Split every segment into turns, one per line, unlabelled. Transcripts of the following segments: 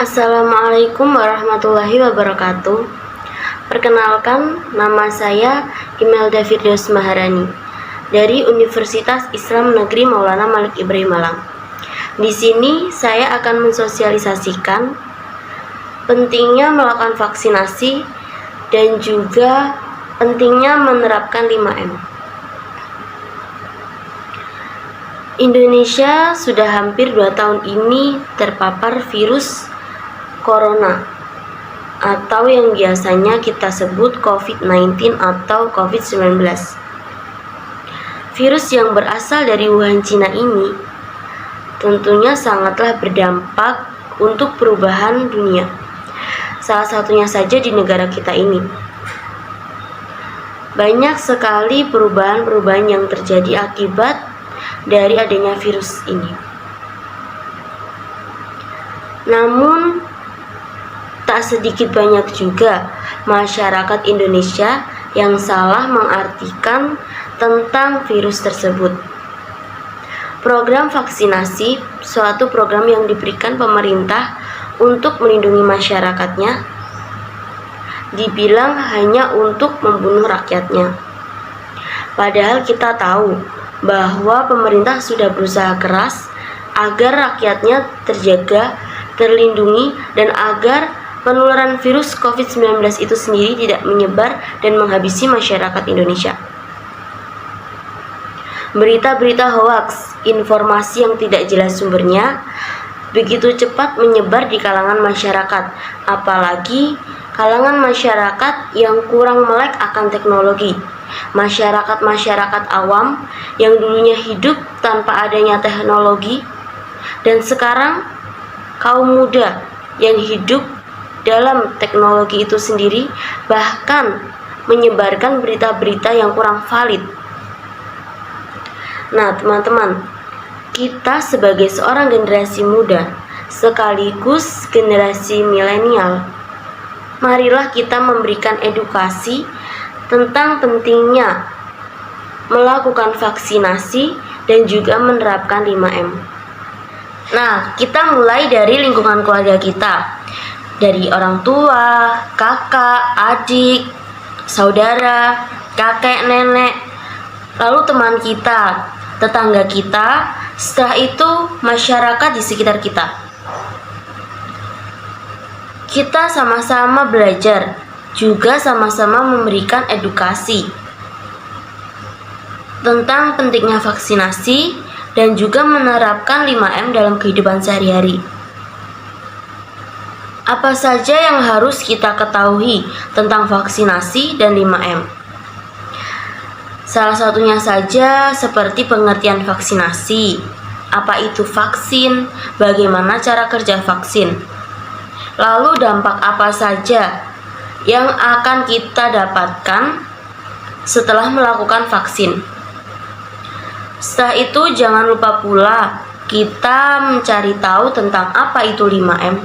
Assalamualaikum warahmatullahi wabarakatuh. Perkenalkan, nama saya Imelda Firdaus Maharani dari Universitas Islam Negeri Maulana Malik Ibrahim Malang. Di sini saya akan mensosialisasikan pentingnya melakukan vaksinasi dan juga pentingnya menerapkan 5M. Indonesia sudah hampir 2 tahun ini terpapar virus Corona atau yang biasanya kita sebut COVID-19 atau COVID-19. Virus yang berasal dari Wuhan, Cina ini tentunya sangatlah berdampak untuk perubahan dunia. Salah satunya saja di negara kita ini. Banyak sekali perubahan-perubahan yang terjadi akibat dari adanya virus ini. Namun tak sedikit banyak juga masyarakat Indonesia yang salah mengartikan tentang virus tersebut. Program vaksinasi, suatu program yang diberikan pemerintah untuk melindungi masyarakatnya, dibilang hanya untuk membunuh rakyatnya. Padahal kita tahu bahwa pemerintah sudah berusaha keras agar rakyatnya terjaga, terlindungi, dan agar penularan virus COVID-19 itu sendiri tidak menyebar dan menghabisi masyarakat Indonesia. Berita-berita hoaks, informasi yang tidak jelas sumbernya, begitu cepat menyebar di kalangan masyarakat, apalagi kalangan masyarakat yang kurang melek akan teknologi. Masyarakat-masyarakat awam yang dulunya hidup tanpa adanya teknologi, dan sekarang kaum muda yang hidup dalam teknologi itu sendiri, bahkan menyebarkan berita-berita yang kurang valid. Nah, teman-teman, kita sebagai seorang generasi muda sekaligus generasi milenial, marilah kita memberikan edukasi tentang pentingnya melakukan vaksinasi dan juga menerapkan 5M. Nah, kita mulai dari lingkungan keluarga kita, dari orang tua, kakak, adik, saudara, kakek, nenek, lalu teman kita, tetangga kita, setelah itu masyarakat di sekitar kita. Kita sama-sama belajar, juga sama-sama memberikan edukasi tentang pentingnya vaksinasi dan juga menerapkan 5M dalam kehidupan sehari-hari. Apa saja yang harus kita ketahui tentang vaksinasi dan 5M? Salah satunya saja seperti pengertian vaksinasi. Apa itu vaksin? Bagaimana cara kerja vaksin? Lalu dampak apa saja yang akan kita dapatkan setelah melakukan vaksin? Setelah itu jangan lupa pula kita mencari tahu tentang apa itu 5M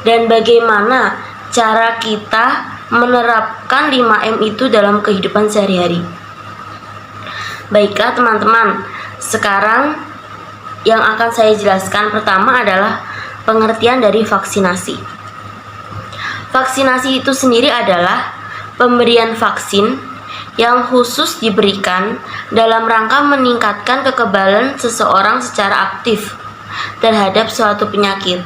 dan bagaimana cara kita menerapkan 5M itu dalam kehidupan sehari-hari. Baiklah teman-teman, sekarang yang akan saya jelaskan pertama adalah pengertian dari vaksinasi. Vaksinasi itu sendiri adalah pemberian vaksin yang khusus diberikan dalam rangka meningkatkan kekebalan seseorang secara aktif terhadap suatu penyakit.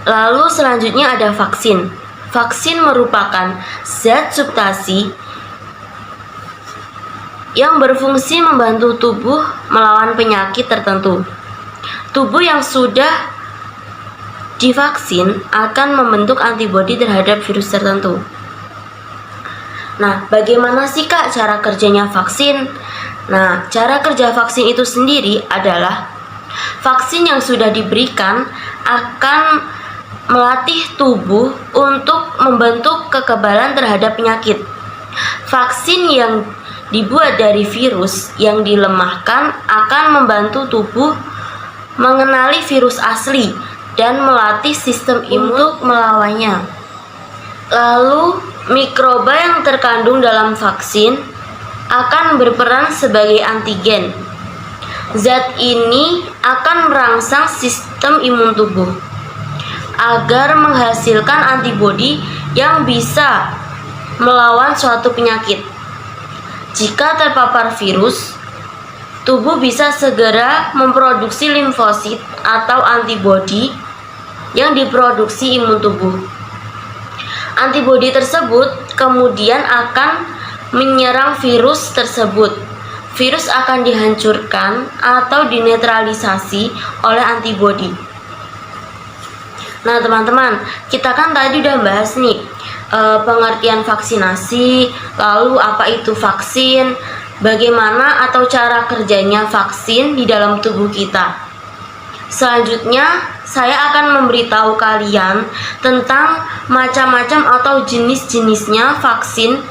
Lalu selanjutnya ada vaksin. Vaksin merupakan zat substansi yang berfungsi membantu tubuh melawan penyakit tertentu. Tubuh yang sudah divaksin akan membentuk antibodi terhadap virus tertentu. Nah, bagaimana sih Kak cara kerjanya vaksin? Nah, cara kerja vaksin itu sendiri adalah vaksin yang sudah diberikan akan melatih tubuh untuk membentuk kekebalan terhadap penyakit. Vaksin yang dibuat dari virus yang dilemahkan akan membantu tubuh mengenali virus asli dan melatih sistem imun untuk melawannya. Lalu, mikroba yang terkandung dalam vaksin akan berperan sebagai antigen. Zat ini akan merangsang sistem imun tubuh. agar menghasilkan antibodi yang bisa melawan suatu penyakit. Jika terpapar virus, tubuh bisa segera memproduksi limfosit atau antibodi yang diproduksi imun tubuh. Antibodi tersebut kemudian akan menyerang virus tersebut. Virus akan dihancurkan atau dinetralisasi oleh antibodi. Nah teman-teman, kita kan tadi udah bahas nih pengertian vaksinasi, lalu apa itu vaksin, bagaimana atau cara kerjanya vaksin di dalam tubuh kita. Selanjutnya, saya akan memberitahu kalian tentang macam-macam atau jenis-jenisnya vaksin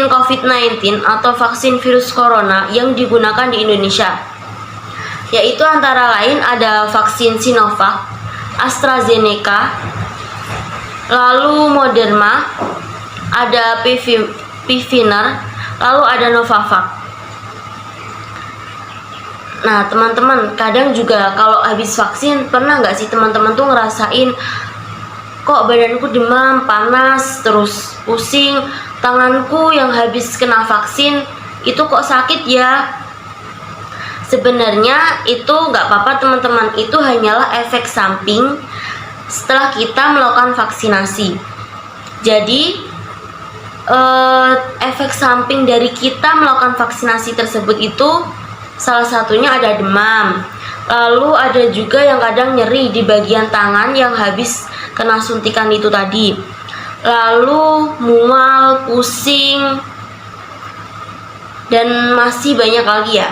COVID-19 atau vaksin virus corona yang digunakan di Indonesia. Yaitu antara lain ada vaksin Sinovac, AstraZeneca, lalu Moderna, ada Pfizer, lalu ada Novavax. Nah teman-teman, kadang juga kalau habis vaksin, pernah nggak sih teman-teman tuh ngerasain kok badanku demam, panas, terus pusing, tanganku yang habis kena vaksin itu kok sakit ya? Sebenarnya itu nggak apa-apa teman-teman, itu hanyalah efek samping setelah kita melakukan vaksinasi. Jadi efek samping dari kita melakukan vaksinasi tersebut itu salah satunya ada demam, lalu ada juga yang kadang nyeri di bagian tangan yang habis kena suntikan itu tadi, lalu mual, pusing, dan masih banyak lagi ya.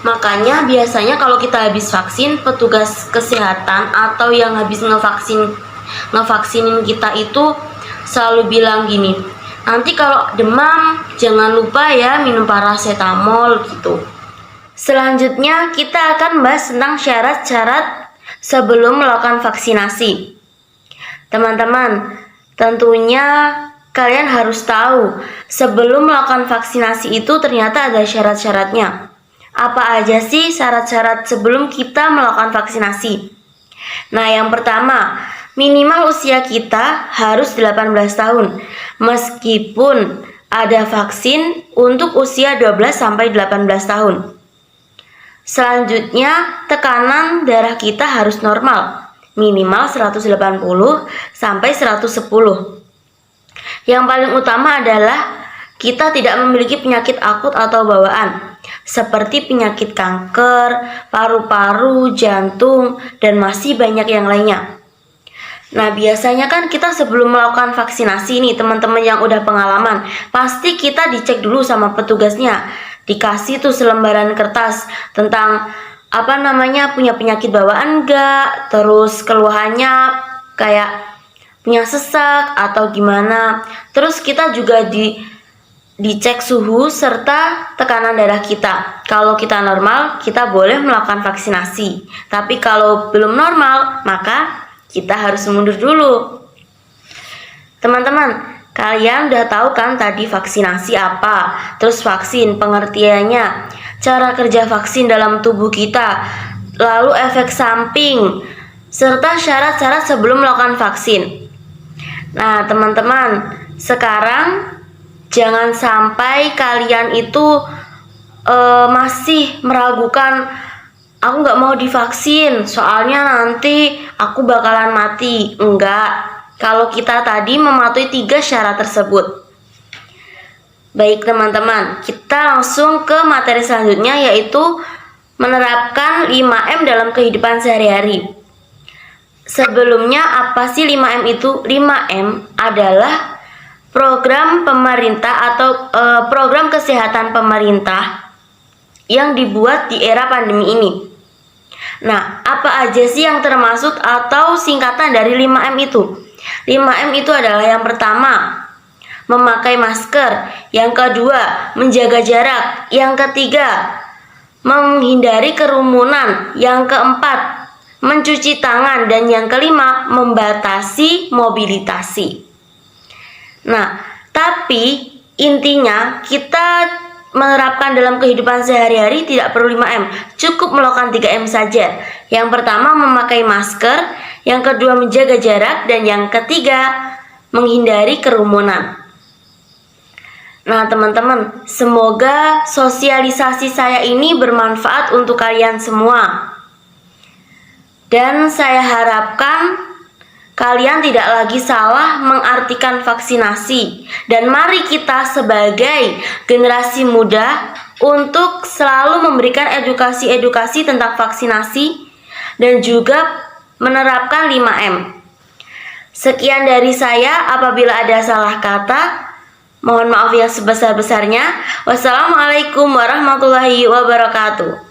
Makanya biasanya kalau kita habis vaksin, petugas kesehatan atau yang habis ngevaksinin kita itu selalu bilang gini, nanti kalau demam jangan lupa ya minum paracetamol gitu. Selanjutnya kita akan bahas tentang syarat-syarat sebelum melakukan vaksinasi. Teman-teman, tentunya kalian harus tahu sebelum melakukan vaksinasi itu ternyata ada syarat-syaratnya. Apa aja sih syarat-syarat sebelum kita melakukan vaksinasi? Nah, yang pertama, minimal usia kita harus 18 tahun. Meskipun ada vaksin untuk usia 12-18 tahun. Selanjutnya, tekanan darah kita harus normal, minimal 180 sampai 110. Yang paling utama adalah kita tidak memiliki penyakit akut atau bawaan, seperti penyakit kanker, paru-paru, jantung, dan masih banyak yang lainnya. Nah, biasanya kan kita sebelum melakukan vaksinasi nih, teman-teman yang udah pengalaman, pasti kita dicek dulu sama petugasnya. Dikasih tuh selembaran kertas tentang punya penyakit bawaan enggak, terus keluhannya kayak punya sesak atau gimana. Terus kita juga dicek suhu serta tekanan darah kita. Kalau kita normal, kita boleh melakukan vaksinasi. Tapi kalau belum normal, maka kita harus mundur dulu. Teman-teman, kalian udah tahu kan tadi vaksinasi apa, terus vaksin pengertiannya, cara kerja vaksin dalam tubuh kita, lalu efek samping, serta syarat-syarat sebelum melakukan vaksin. Nah teman-teman, sekarang jangan sampai kalian itu masih meragukan, aku nggak mau divaksin, soalnya nanti aku bakalan mati. Enggak. Kalau kita tadi mematuhi 3 syarat tersebut. Baik teman-teman, kita langsung ke materi selanjutnya, yaitu menerapkan 5M dalam kehidupan sehari-hari. Sebelumnya apa sih 5M itu? 5M adalah program pemerintah atau program kesehatan pemerintah yang dibuat di era pandemi ini. Nah, apa aja sih yang termasuk atau singkatan dari 5M itu? 5M itu adalah yang pertama, memakai masker. Yang kedua, menjaga jarak. Yang ketiga, menghindari kerumunan. Yang keempat, mencuci tangan. Dan yang kelima, membatasi mobilisasi. Nah, tapi intinya kita menerapkan dalam kehidupan sehari-hari tidak perlu 5M, cukup melakukan 3M saja. Yang pertama, memakai masker. yang kedua menjaga jarak, dan yang ketiga menghindari kerumunan. Nah teman-teman, semoga sosialisasi saya ini bermanfaat untuk kalian semua. Dan saya harapkan kalian tidak lagi salah mengartikan vaksinasi. Dan mari kita sebagai generasi muda untuk selalu memberikan edukasi-edukasi tentang vaksinasi dan juga menerapkan 5M. Sekian dari saya, apabila ada salah kata, mohon maaf yang sebesar-besarnya. Wassalamualaikum warahmatullahi wabarakatuh.